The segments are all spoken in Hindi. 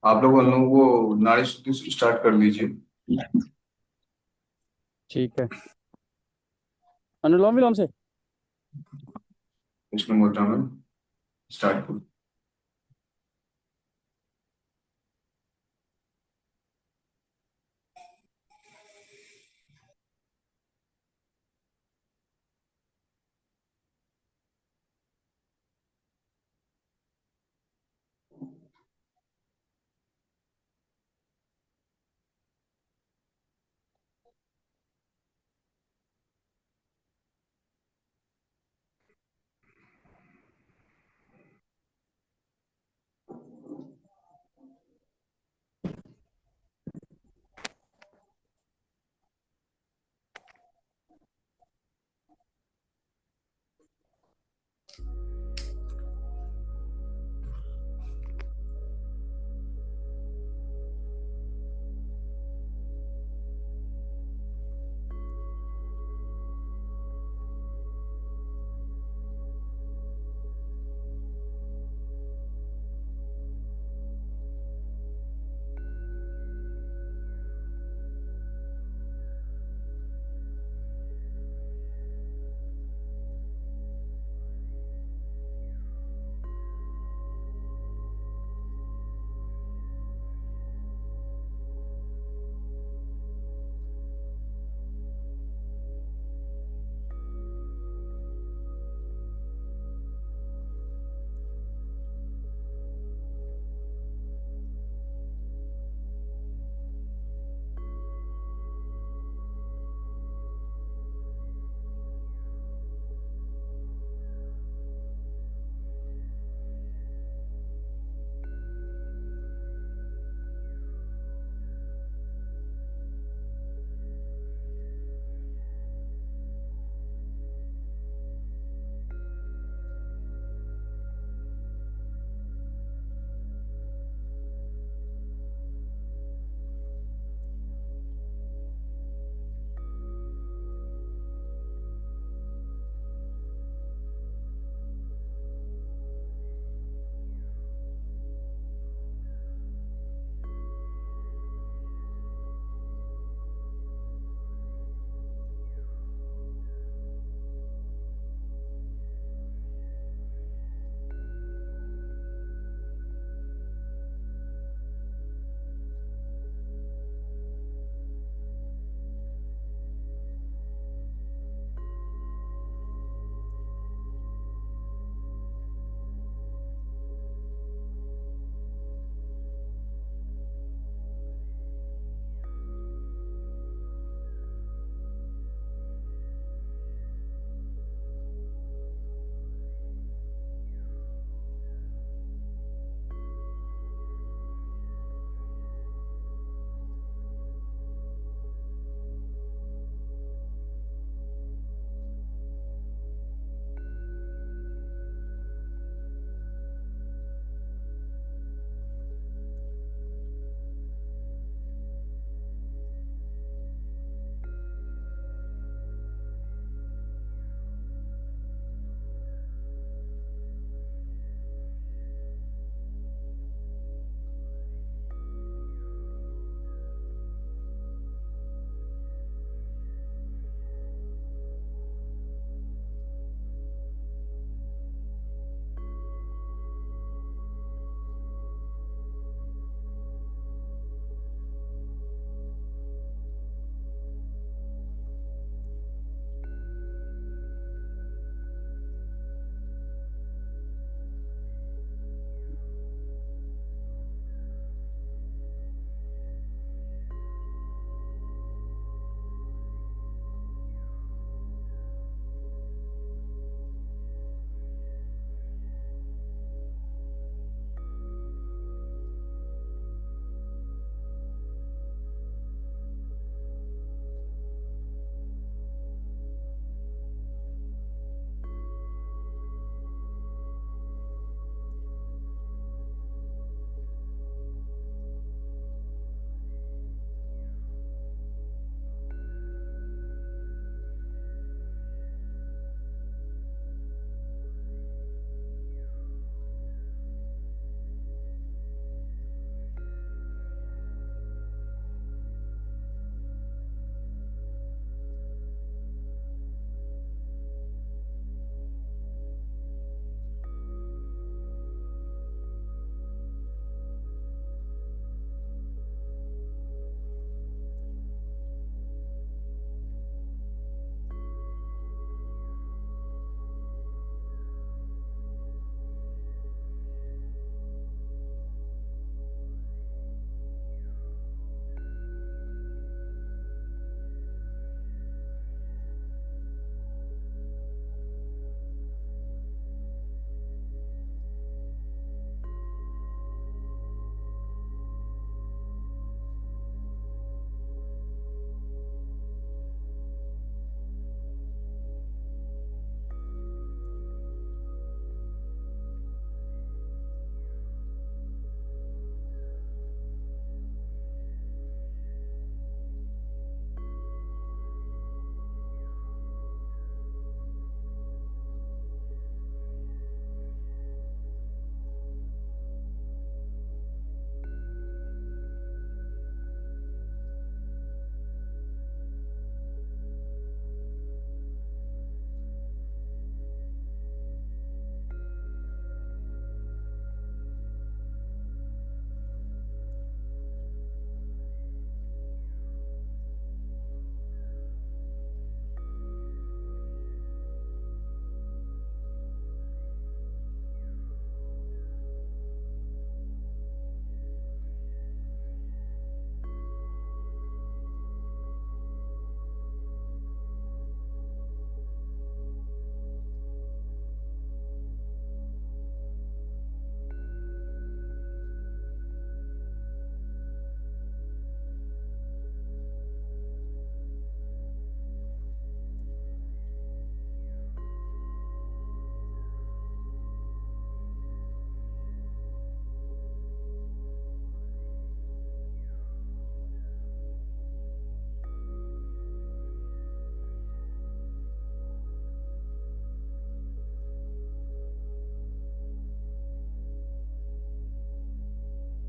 आप लोग उन लोगों को नाड़ी शुद्धि स्टार्ट कर लीजिए। ठीक है। अनुलोम विलोम से। इसमें मोटा में स्टार्ट करो।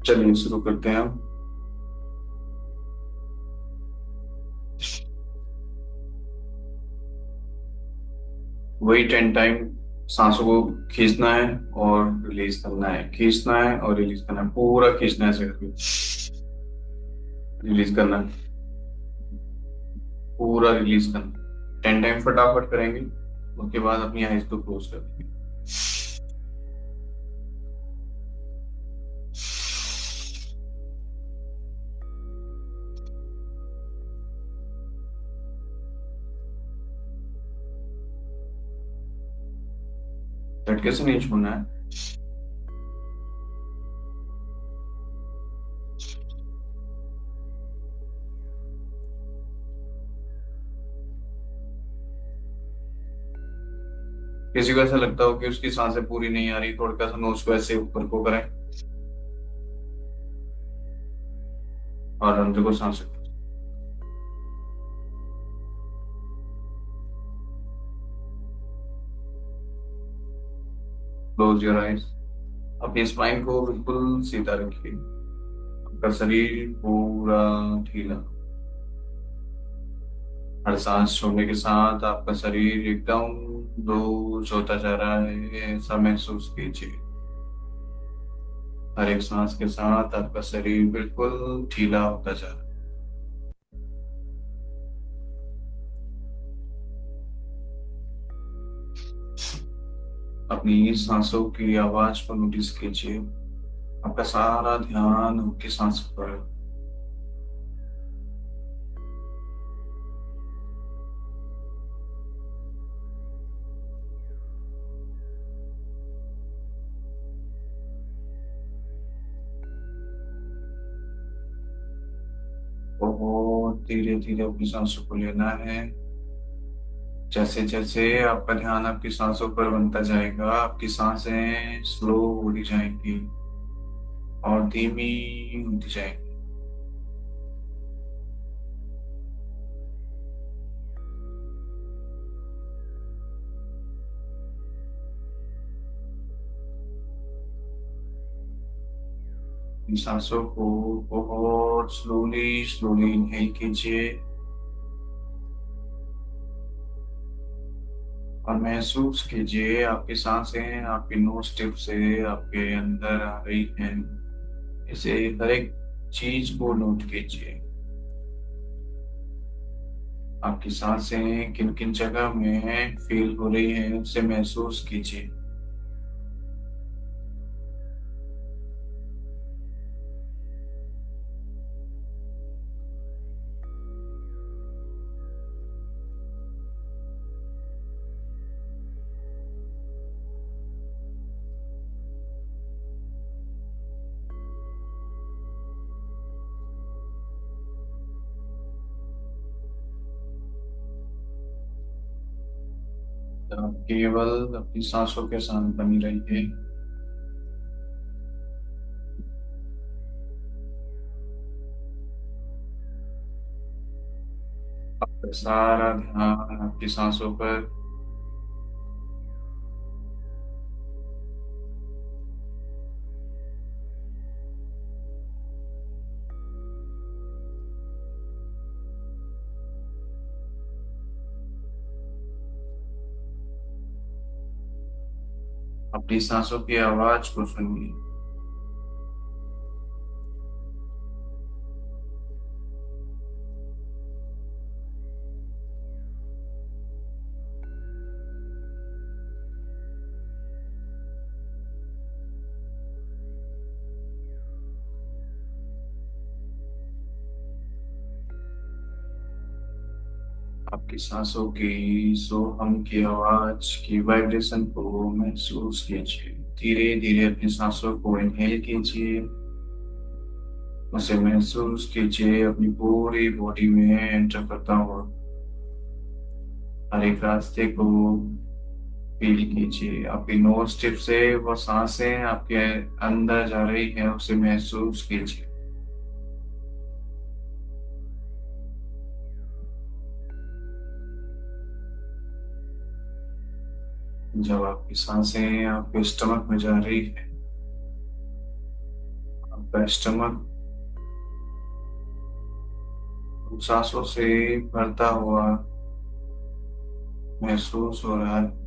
चलिए शुरू करते हैं हम। वही 10 टाइम सांसों को खींचना है और रिलीज करना है, खींचना है और रिलीज करना है, पूरा खींचना है ऐसे करके रिलीज करना है, पूरा रिलीज करना है। 10 टाइम फटाफट करेंगे। उसके बाद अपनी आईज को क्लोज कर देंगे। झटके से नहीं छोड़ना है। किसी को ऐसा लगता हो कि उसकी सांसें पूरी नहीं आ रही, थोड़ा सा नोज को ऐसे ऊपर को करें और अंदर को सांसें क्लोज योर आईज। अपनी स्पाइन को बिल्कुल सीधा रखिए। आपका शरीर पूरा ढीला। हर सांस छोड़ने के साथ आपका शरीर एकदम लूज होता जा रहा है, ऐसा महसूस कीजिए। हर एक सांस के साथ आपका शरीर बिल्कुल ढीला होता जा रहा है। अपनी सांसों की आवाज को नोटिस कीजिए। आपका सारा ध्यान आपकी सांसों पर है। बहुत धीरे धीरे अपनी सांसों को लेना है। जैसे जैसे आपका ध्यान आपकी सांसों पर बनता जाएगा, आपकी सांसें स्लो होती जाएंगी और धीमी होती जाएंगी। इन सांसों को बहुत स्लोली स्लोली इनहेल कीजिए और महसूस कीजिए आपकी सांसें आपकी नोज टिप से आपके अंदर आ रही हैं। इसे हर एक चीज को नोट कीजिए। आपकी सांसें किन किन जगह में फील हो रही हैं उसे महसूस कीजिए। तो आप केवल अपनी सांसों के साथ बनी रहिए। आपका सारा ध्यान आपकी सांसों पर। अपनी सांसों की आवाज को सुनिए। आपकी सांसों की सोहम की आवाज की वाइब्रेशन को महसूस कीजिए। धीरे धीरे अपनी सांसों को इनहेल कीजिए, उसे महसूस कीजिए अपनी पूरी बॉडी में एंटर करता हुआ। हर एक रास्ते को फील कीजिए। आपकी नोज टिप से वो सांसें आपके अंदर जा रही है, उसे महसूस कीजिए। जब आपकी सांसें आपके स्टमक में जा रही है, आपका स्टमक सांसों से भरता हुआ महसूस हो रहा है।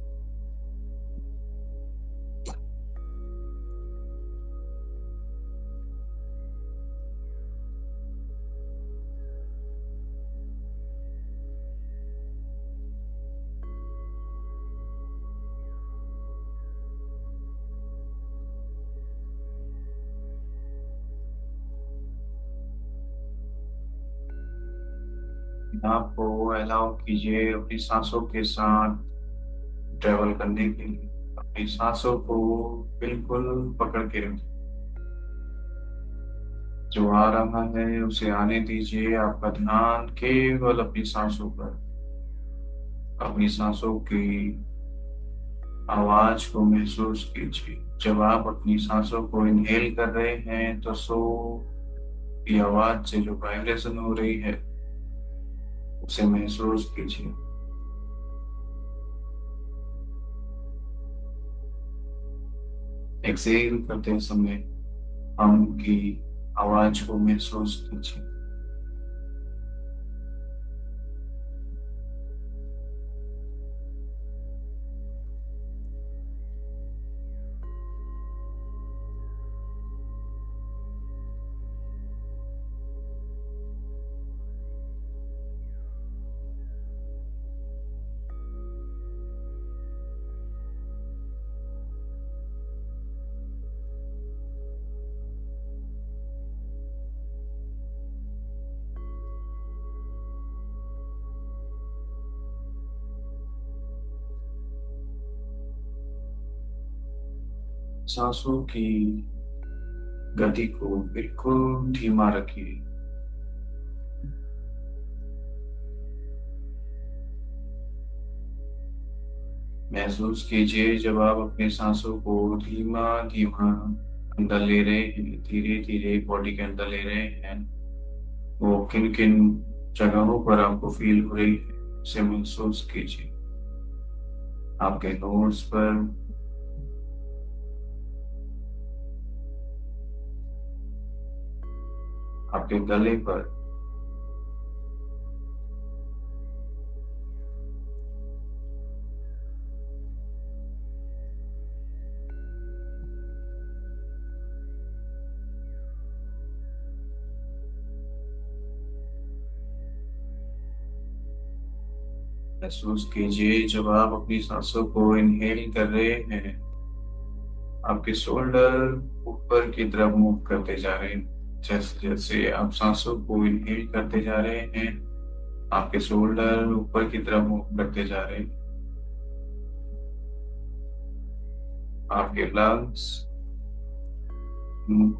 आपको अलाउ कीजिए अपनी सांसों के साथ ट्रेवल करने के लिए। अपनी सांसों को बिल्कुल पकड़ के रखिए। जो आ रहा है उसे आने दीजिए। आपका ध्यान केवल अपनी सांसों पर, अपनी सांसों की आवाज को महसूस कीजिए। जब आप अपनी सांसों को इनहेल कर रहे हैं तो सो की आवाज से जो वाइब्रेशन हो रही है उसे महसूस कीजिए। एक्सेल करते समय हम की आवाज को महसूस कीजिए। सांसों की गति को बिल्कुल धीमा रखिए। महसूस कीजिए जब आप अपनी सांसों को धीमा धीमा अंदर ले रहे हैं, धीरे धीरे बॉडी के अंदर ले रहे हैं, वो किन किन जगहों पर आपको फील हो रही है उसे महसूस कीजिए। आपके नोज पर, आपके गले पर, महसूस कीजिए जब आप अपनी सांसों को इनहेल कर रहे हैं, आपके शोल्डर ऊपर की तरफ मूव करते जा रहे हैं। जैसे जैसे आप सांसों को इनहेल करते जा रहे हैं, आपके शोल्डर ऊपर की तरफ मूव करते जा रहे हैं। आपके लंग्स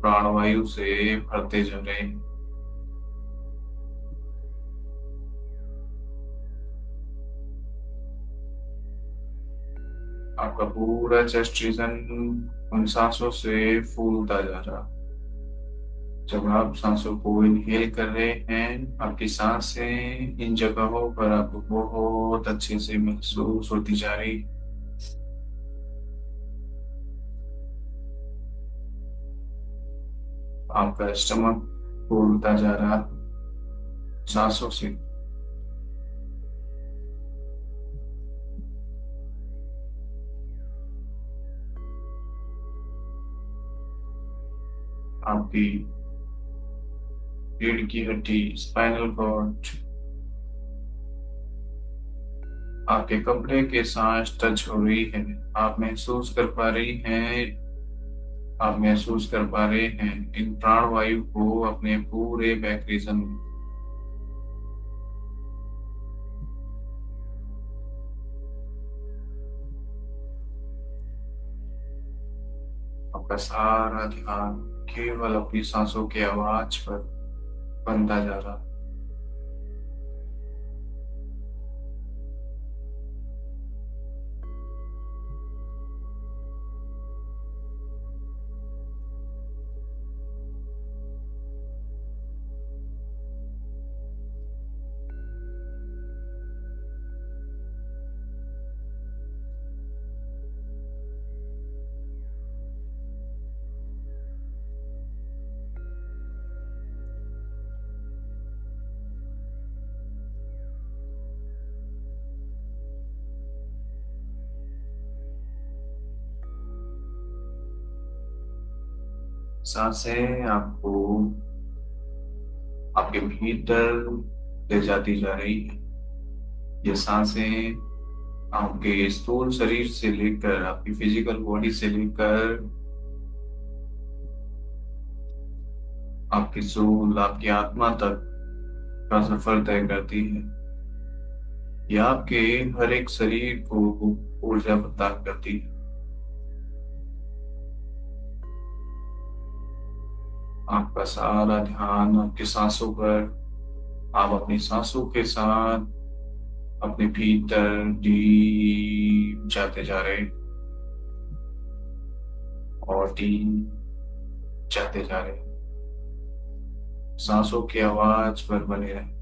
प्राणवायु से भरते जा रहे हैं। आपका पूरा चेस्ट रीजन उन सांसों से फूलता जा रहा। जब आप सांसों को इनहेल कर रहे हैं, आपकी सांसें इन जगहों पर आपको बहुत अच्छे से महसूस होती जा रही। आपका स्टमक फूलता जा रहा सांसों से। आपकी रीढ़ की हड्डी, स्पाइनल कॉर्ड, आपके कपड़े के साथ टच हो रही है। आप महसूस कर पा रही हैं, आप महसूस कर पा रहे हैं इन प्राणवायु को अपने पूरे बैक रीजन में। आपका सारा ध्यान केवल अपनी सांसों की आवाज पर बनता जा रहा। सांसें आपको आपके भीतर ले जाती जा रही है। ये सांसें आपके स्थूल शरीर से लेकर आपकी फिजिकल बॉडी से लेकर आपकी सोल, आपकी आत्मा तक का सफर तय करती है। यह आपके हर एक शरीर को ऊर्जा प्रदान करती है। आपका सारा ध्यान आपकी सांसों पर, आप अपनी सांसों के साथ अपने भीतर डीप जाते जा रहे हैं और डीप जाते जा रहे हैं। सांसों की आवाज पर बने रहें।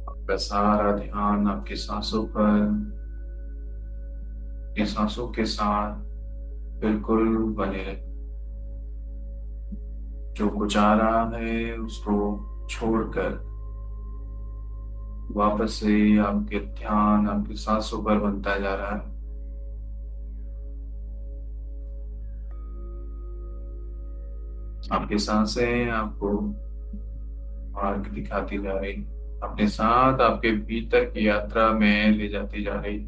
आपका सारा ध्यान आपकी सांसों पर, ये सांसों के साथ बिल्कुल बने रहे। जो कुछ आ रहा है उसको छोड़कर वापस से आपके ध्यान आपकी सांसों पर बनता जा रहा है। आपकी सांसें आपको मार्ग दिखाती जा रही, अपने साथ आपके भीतर की यात्रा में ले जाती जा रही।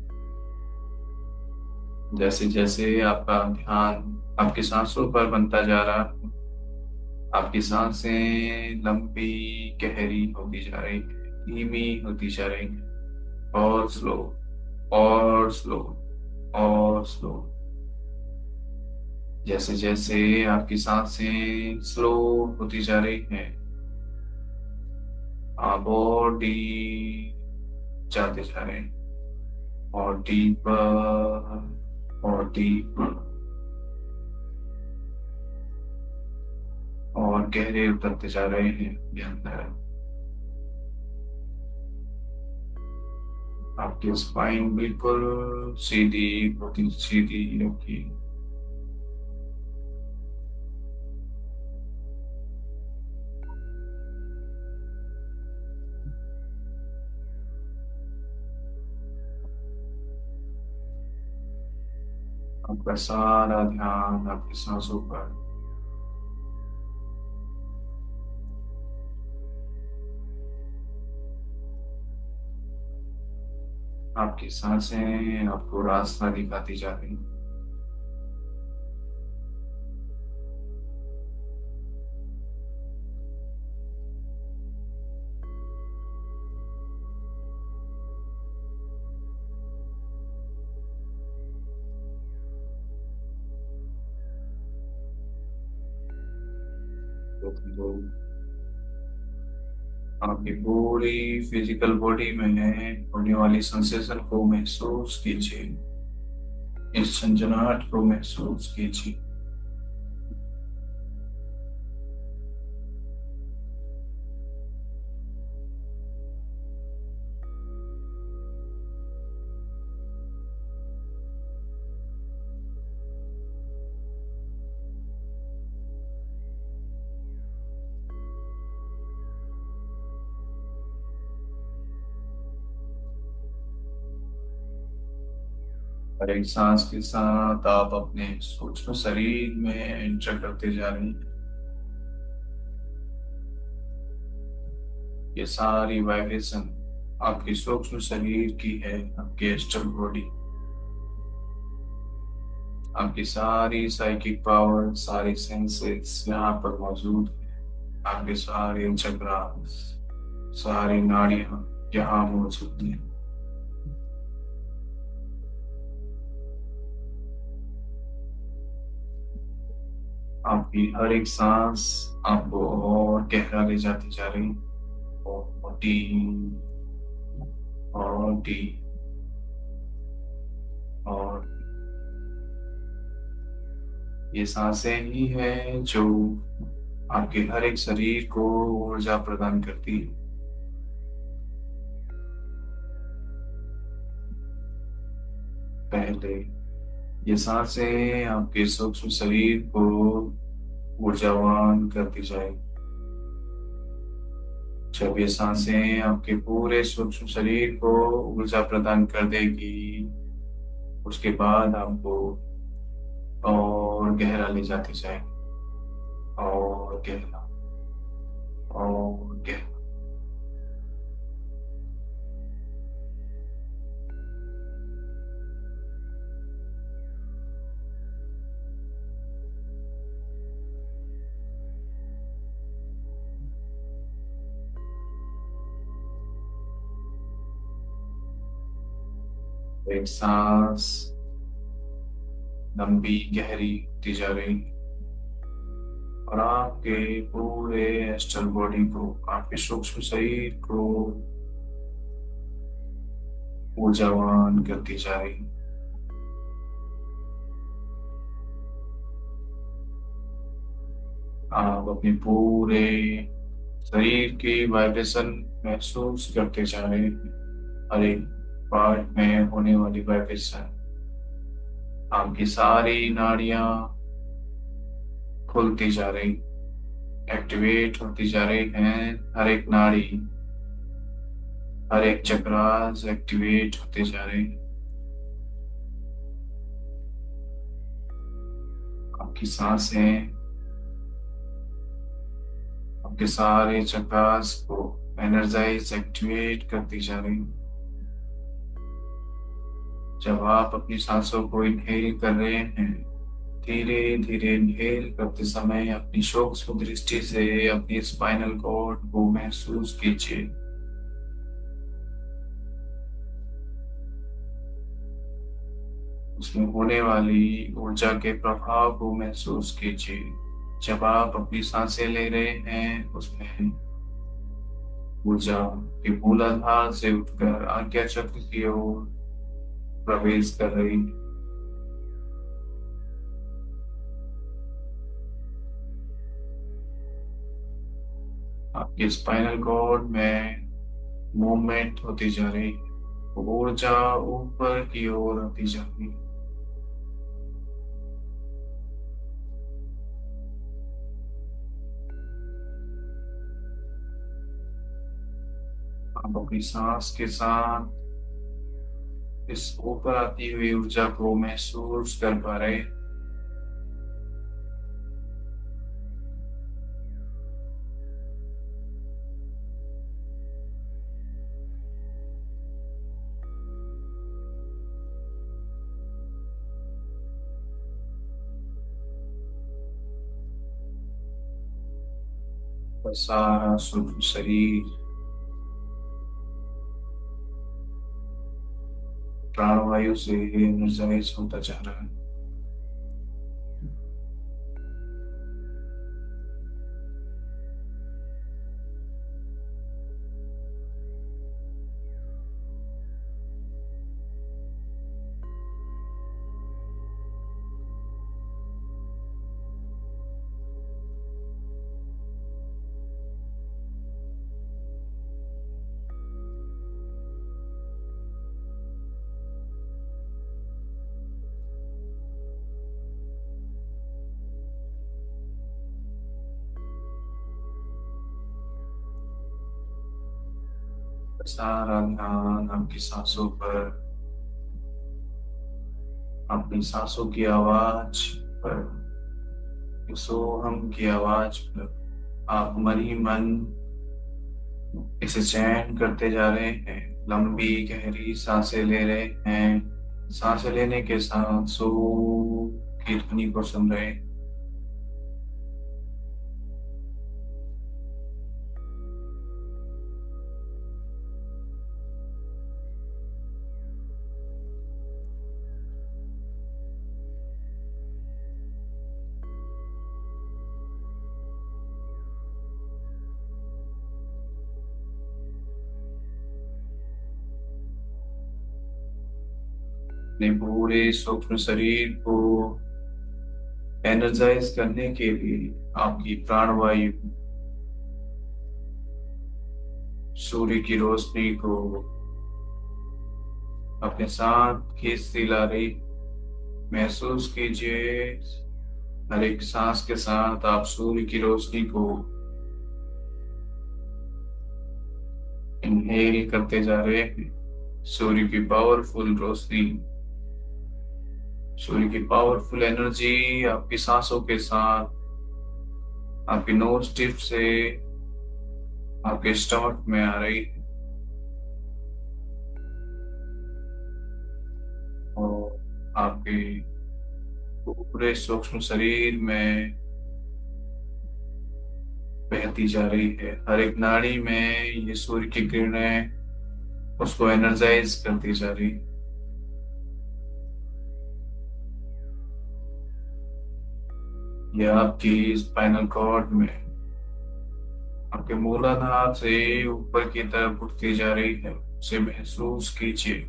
जैसे जैसे आपका ध्यान आपकी सांसों पर बनता जा रहा, आपकी सांसें लंबी गहरी होती जा रही, धीमी होती जा रही, और स्लो, और स्लो, और स्लो। जैसे जैसे आपकी सांसें स्लो होती जा रही हैं, आप और डीप जाते जा रहे हैं, और डीपर और डीपर, और गहरे उतरते जा रहे हैं अपने अंदर। आपकी स्पाइन बिल्कुल सीधी होती, सीधी होगी। आपका सारा ध्यान आपकी सांसों पर। आपकी सांसें आपको रास्ता दिखाती जा रही। तो आपकी पूरी फिजिकल बॉडी में होने वाली सेंसेशन को महसूस कीजिए, इस झंझनाहट को महसूस कीजिए। और एक सांस के साथ आप अपने सूक्ष्म शरीर में एंटर करते जा रहे हैं। ये सारी वाइब्रेशन आपके सूक्ष्म शरीर की है, आपके एस्ट्रल बॉडी, आपकी सारी साइकिक पावर, सारी सेंसेस यहाँ पर मौजूद है। आपके सारे चक्रास, सारी नाड़ियां यहाँ मौजूद हैं। आपकी हर एक सांस आपको और गहरा ले जाती जा रही, और डीप और डीप और ये सांसें ही है जो आपके हर एक शरीर को ऊर्जा प्रदान करती है। पहले ये सांसें आपके सूक्ष्म शरीर को ऊर्जावान करती जाए। जब ये सांसें आपके पूरे सूक्ष्म शरीर को ऊर्जा प्रदान कर देगी, उसके बाद आपको और गहरा ले जाती जाए, और गहरा और गहरा। एक सांस लंबी गहरी होती जा रही, और आपके पूरे एस्ट्रल बॉडी को, आपके सूक्ष्म शरीर को ऊर्जावान करती जा रही। आप अपने पूरे शरीर की वाइब्रेशन महसूस करते जा रहे हैं। हर एक पार्ट में होने वाली वाइब्रेशन, आपकी सारी नाड़ियां खुलती जा रही, एक्टिवेट होती जा रही हैं। हर एक नाड़ी, हर एक चक्रास एक्टिवेट होते जा रहे हैं। आपकी सांसें आपके सारे चक्रास को एनर्जाइज एक्टिवेट करती जा रही। जब आप अपनी सांसों को इनहेल कर रहे हैं, धीरे धीरे इनहेल करते समय अपनी सूक्ष्म दृष्टि से अपनी स्पाइनल कॉर्ड को महसूस कीजिए। उसमें होने वाली ऊर्जा के प्रभाव को महसूस कीजिए। जब आप अपनी सांसें ले रहे हैं, उसमें ऊर्जा के मूलाधार से उठकर आज्ञा चक्र की ओर प्रवेश कर रही। आपके स्पाइनल कॉर्ड में मूवमेंट होती जा रही, ऊर्जा ऊपर की ओर आती जा रही। आप अपनी सांस के साथ इस ऊपर आती हुई ऊर्जा को महसूस कर पा रहे। और सारा सूक्ष्म शरीर प्राणवायु से एनर्जाइज होता जा रहा है। सारा ध्यान आपकी सांसों पर, अपनी सांसों की आवाज पर, सोहम की आवाज पर आप मन ही मन इसे चयन करते जा रहे हैं। लंबी गहरी सांसें ले रहे हैं। सांसें लेने के साथ सो की ध्वनि को सुन रहे हैं। अपने पूरे सूक्ष्म शरीर को एनर्जाइज करने के लिए आपकी प्राणवायु सूर्य की रोशनी को अपने साथ खींचती ला रही। महसूस कीजिए, हर एक सांस के साथ आप सूर्य की रोशनी को इनहेल करते जा रहे हैं। सूर्य की पावरफुल रोशनी, सूर्य की पावरफुल एनर्जी आपकी सांसों के साथ आपकी नोज टिप से आपके स्टमक में आ रही है और आपके पूरे सूक्ष्म शरीर में बहती जा रही है। हर एक नाड़ी में ये सूर्य की किरणें उसको एनर्जाइज करती जा रही है। ये आपकी स्पाइनल कॉर्ड में आपके मूलाधार से ऊपर की तरफ उठती जा रही है, उसे महसूस कीजिए।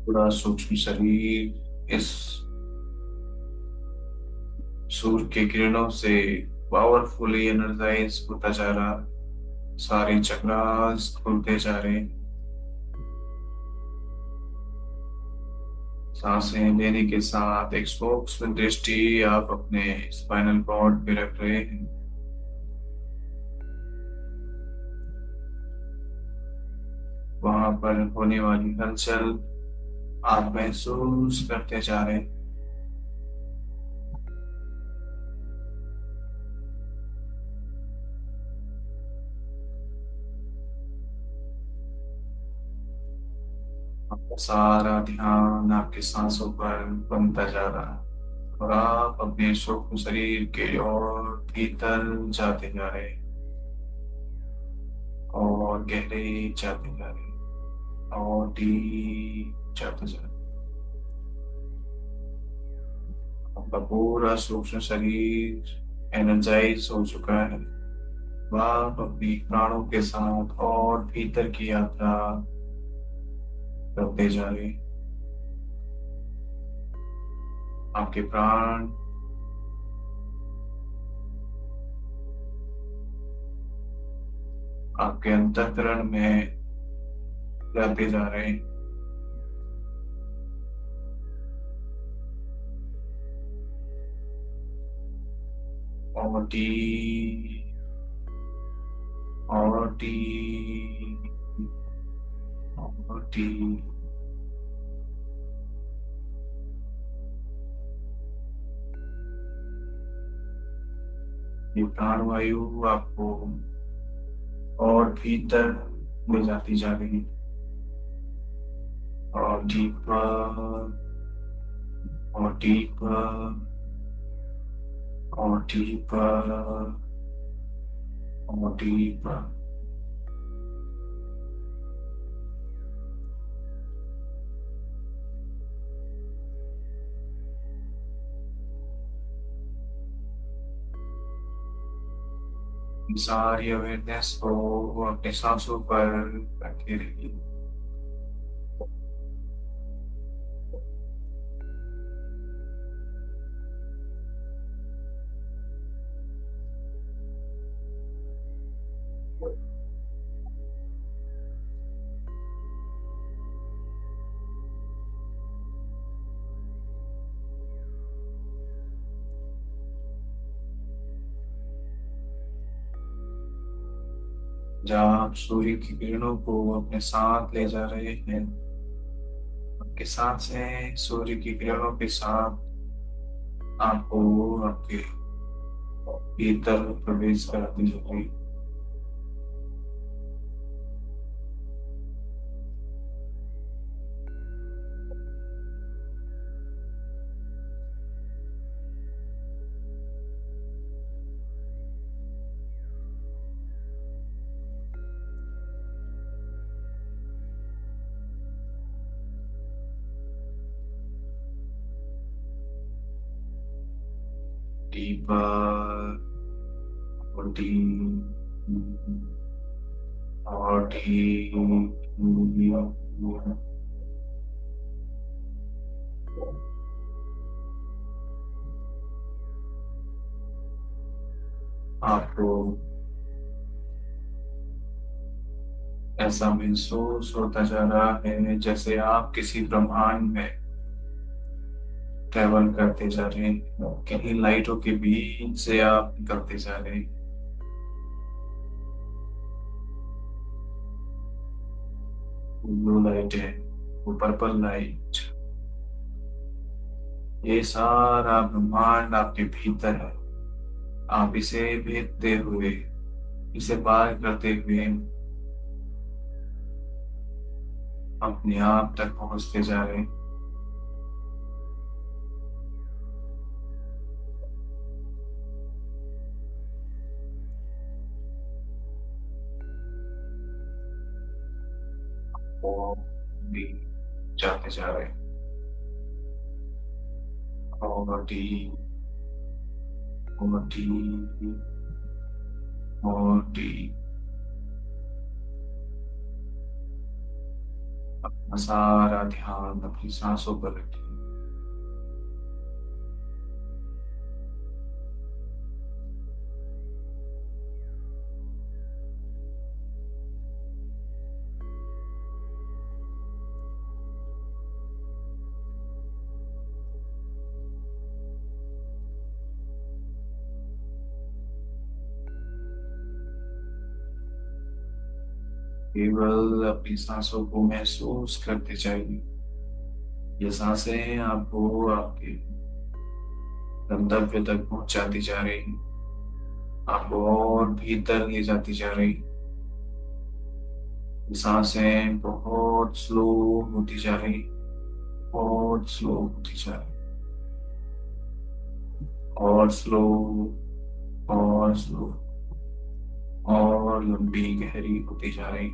पूरा सूक्ष्म शरीर इस सूर्य की किरणों से पावरफुली एनर्जाइज होता जा रहा। सारे चक्रास खुलते जा रहे। सांसें लेने के साथ एक सूक्ष्म दृष्टि आप अपने स्पाइनल कॉर्ड पे रख रहे हैं। वहां पर होने वाली हलचल आप महसूस करते जा रहे हैं। आपका सारा ध्यान आपके सांसों पर बनता जा रहा है और आप अपने सूक्ष्म शरीर के और भीतर जाते जा रहे हैं और गहरे जाते जा रहे हैं और डीप जाते जा रहे हैं। आपका पूरा सूक्ष्म शरीर एनर्जाइज हो चुका है। आप अपनी प्राणों के साथ और भीतर की यात्रा करते जा रहे हैं। आपके प्राण आपके अंतःकरण में जाते जा रहे हैं और डीप और डीप और डीप। ये प्राणवायु आपको और भीतर ले जाती जा रही है और डीपर और डीपर और डीपर और डीपर। सारी अवेयरनेस को अपने सांसों पर रखे रहिए। जहाँ आप सूर्य की किरणों को अपने साथ ले जा रहे हैं, आपके सांसें सूर्य की किरणों के साथ आपको आपके भीतर प्रवेश कराती जाएगी। डीपर और डीप और डीप। आपको ऐसा महसूस होता जा रहा है जैसे आप किसी ब्रह्मांड में ट्रेवल करते जा रहे हैं, कहीं लाइटों के बीच से आप निकलते जा रहे हैं। ब्लू लाइट है, वो पर्पल लाइट, ये सारा ब्रह्मांड आपके भीतर है। आप इसे भेदते हुए, इसे पार करते हुए अपने आप तक पहुंचते जा रहे हैं। और भी जाते जा रहे हैं, और डीप और डीप और डीप। अपना सारा ध्यान अपनी सांसों पर रखिए। केवल अपनी सांसों को महसूस करते जाइए। ये सांसें आपको आपके गंतव्य तक पहुंचाती जा रही हैं, आपको और भीतर ले जाती जा रही। ये सांसें बहुत स्लो होती जा रही, बहुत स्लो होती जा रही, और स्लो, और स्लो, और लंबी गहरी होती जा रही,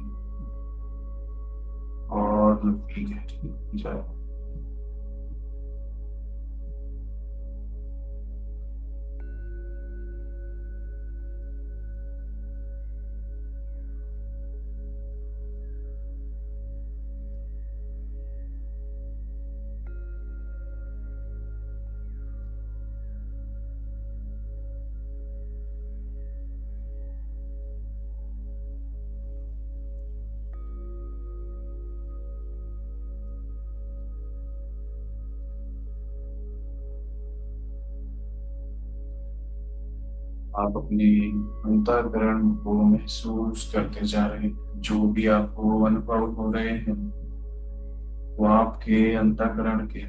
और लंबी गहरी होती जा रही। आप अपने अंतःकरण को महसूस करते जा रहे हैं। जो भी आपको अनुभव हो रहे हैं वो आपके अंतःकरण के,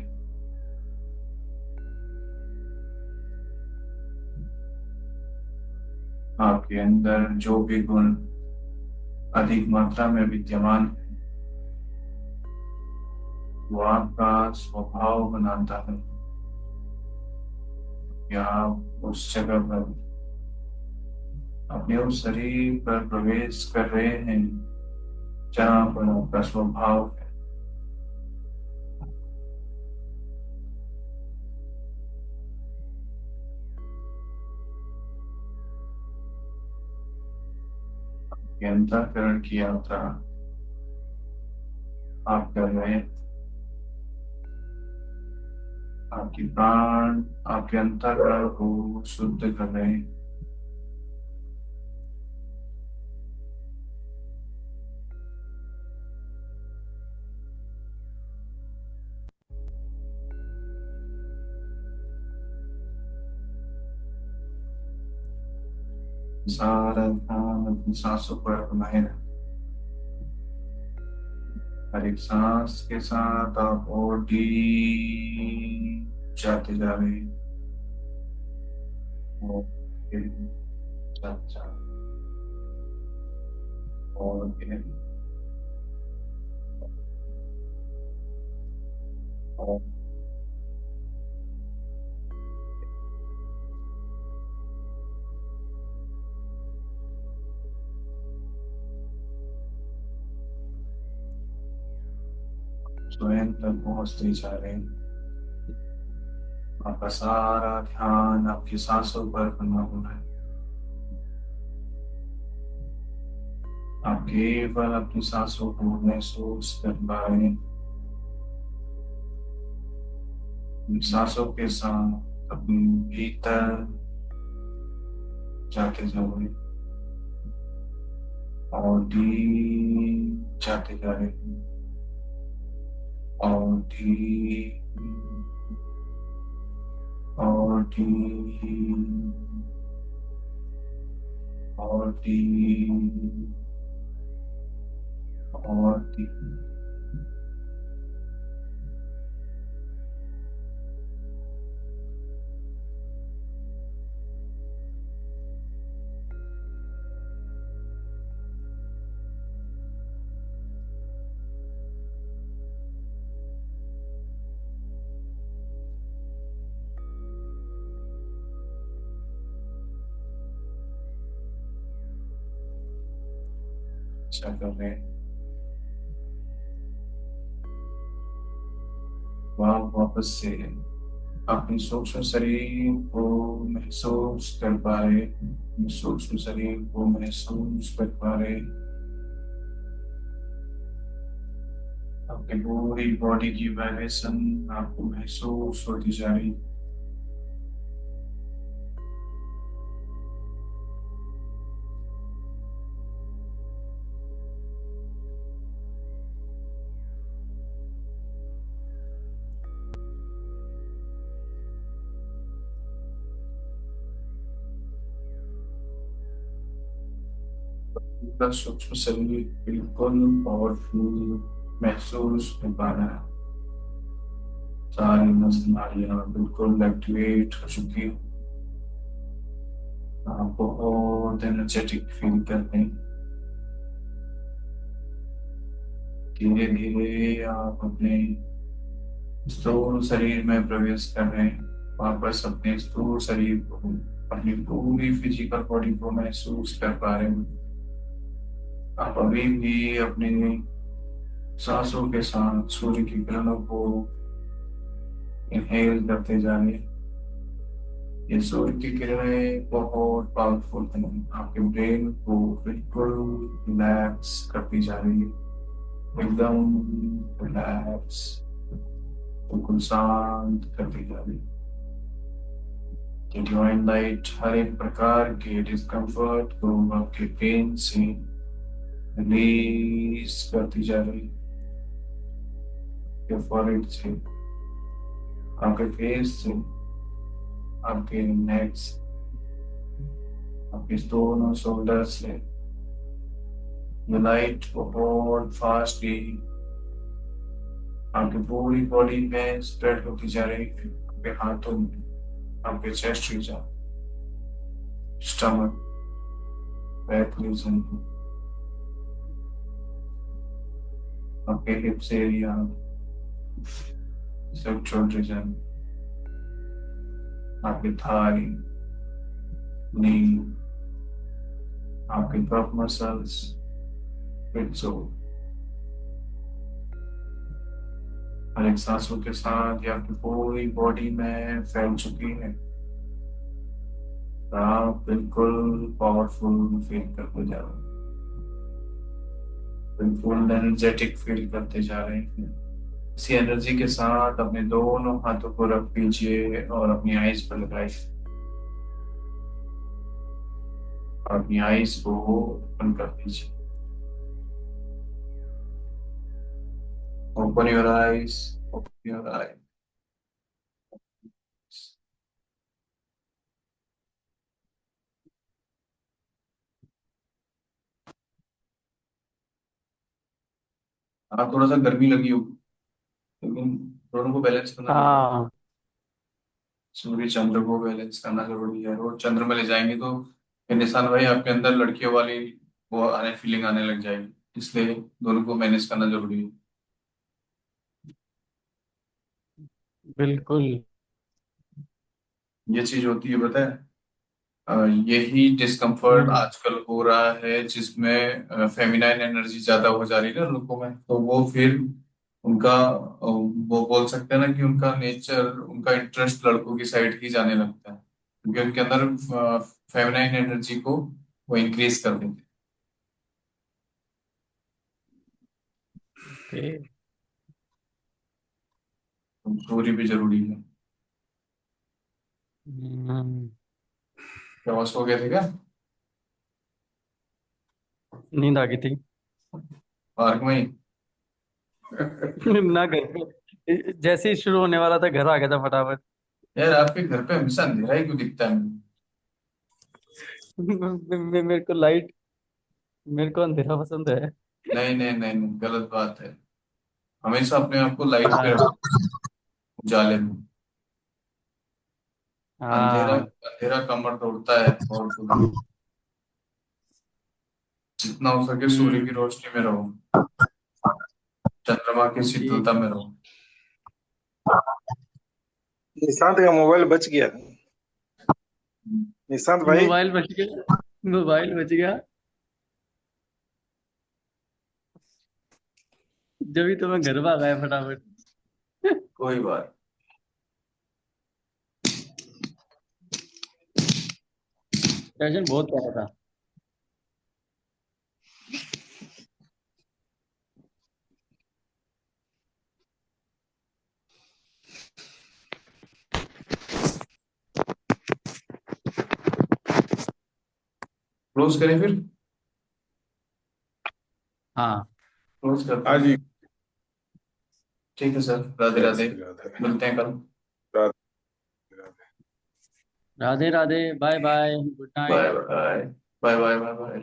आपके अंदर जो भी गुण अधिक मात्रा में विद्यमान है वो आपका स्वभाव बनाता है। या आप उस जगह पर, अपने उस शरीर पर प्रवेश कर रहे हैं जहाँ पर आपका स्वभाव है। ये अंतःकरण की यात्रा आप कर रहे हैं। आपकी प्राण आपके अंतःकरण को शुद्ध कर रहे हैं। सारा ध्यान अपनी सांसों पर बनाए रखें। हर एक सांस के साथ आप और डीप जाते जा रहे हैं, और फिर जाते जा रहे हैं, और फिर और स्वयं तक पहुंचते जा रहे हैं। आपका सारा ध्यान आपकी सांसों पर बना हुआ है। आप केवल अपनी सांसों को महसूस कर पा रहे हैं। इन सांसों के साथ अपने भीतर जाते जाओगे और डीप जाते जा रहे हैं और डीप और डीप और डीप और डीप। अच्छा कर रहे हैं। आप वापस से अपने सूक्ष्म शरीर को महसूस कर पा रहे, सूक्ष्म शरीर को महसूस कर पा रहे। आपकी पूरी बॉडी की वाइब्रेशन आपको महसूस होती जा रही। पूरा सूक्ष्म शरीर बिल्कुल पावरफुल महसूस हो पा रहा है। सारी नस नाड़ियां बिल्कुल एक्टिवेट हो चुकी है। आप बहुत एनर्जेटिक फील कर रहे हैं। धीरे धीरे आप अपने स्थूल शरीर में प्रवेश कर रहे हैं। वापस अपने स्थूल शरीर को, अपनी पूरी फिजिकल बॉडी को महसूस कर पा रहे हैं। आप अभी भी अपने सांसों के साथ सूर्य की किरणों को इनहेल करते जा रहे हैं। ये सूर्य की किरणें बहुत पावरफुल हैं। आपके ब्रेन को बिल्कुल रिलैक्स करती जा रही है। एकदम रिलैक्स, बिल्कुल शांत करती जा रही है। ये डिवाइन लाइट हर एक प्रकार के डिस्कम्फर्ट को आपके पेन से रिलीज करती जा रही है। आपके फॉरहेड से, आपके फेस से, आपके नेक से, आपके दोनों शोल्डर से ये लाइट बहुत फास्टली आपकी पूरी बॉडी में स्प्रेड होती जा रही है। आपके हाथों में, आपके chest region, stomach, back region, आपके हिप्स एरिया, सेक्चुअल रीजन, आपके थाई, नी, आपके कफ मसल्स, फिर हर एक सांसों के साथ ये आपकी पूरी बॉडी में फैल चुकी है। तो आप बिल्कुल पावरफुल फील करते जा रहे हैं। बिल्कुल एनर्जेटिक फील करते जा रहे हैं। इसी एनर्जी के साथ अपने दोनों हाथों को रख दीजिए और अपनी आईज पर लगाइए। और अपनी आईज को ओपन कर दीजिए। Open your eyes, open your eyes. हाँ, थोड़ा सा गर्मी लगी हो, लेकिन दोनों को बैलेंस करना जरूरी है। हाँ। सूर्य चंद्र को बैलेंस करना जरूरी है। रोज चंद्र में ले जाएंगे तो ये निशान भाई आपके अंदर लड़कियों वाली वो आने फीलिंग आने लग जाएगी। इसलिए दोनों को मैनेज करना जरूरी है। बिल्कुल। ये चीज होती है, पता है। यही डिस्कम्फर्ट हम्म। आजकल हो रहा है, जिसमें फेमिनाइन एनर्जी ज्यादा हो जा रही है ना लोगों में, तो वो फिर उनका वो बोल सकते हैं ना कि उनका नेचर, उनका इंटरेस्ट लड़कों की साइड ही जाने लगता है, क्योंकि उनके अंदर फेमिनाइन एनर्जी को वो इंक्रीज कर देते ओके। हैं। चोरी भी जरूरी है। हम्म, क्या बस हो गए थे क्या? नींद आ गई थी। पार्क में ही? ना घर पे जैसे ही शुरू होने वाला था घर आ गया था फटाफट। यार आपके घर पे हमेशा अंधेरा ही क्यों दिखता है मुझे? मेरे को लाइट, मेरे को अंधेरा पसंद है। नहीं नहीं नहीं नहीं, गलत बात है। हमेशा अपने आप को लाइट पे हाँ। रखो, उजाले में। अंधेरा हाँ। अंधेरा कमर तोड़ता है और कुछ नहीं। जितना हो सके सूर्य की हम्म। रोशनी में रहो, चंद्रमा की ठीक। शीतलता में रहो। निशांत का मोबाइल बच गया। निशांत भाई। मोबाइल बच गया, मोबाइल बच गया। जब भी तो मैं घर भागा है फटाफट। कोई बात। सेशन बहुत प्यारा था। क्लोज करें फिर? हाँ। क्लोज करते हाँ हैं। जी। ठीक है सर, राधे जय राधे। श्री राधे। मिलते हैं कल। Radhe Radhe. Radhe Radhe, bye bye, good bye night. Bye. Bye bye bye bye.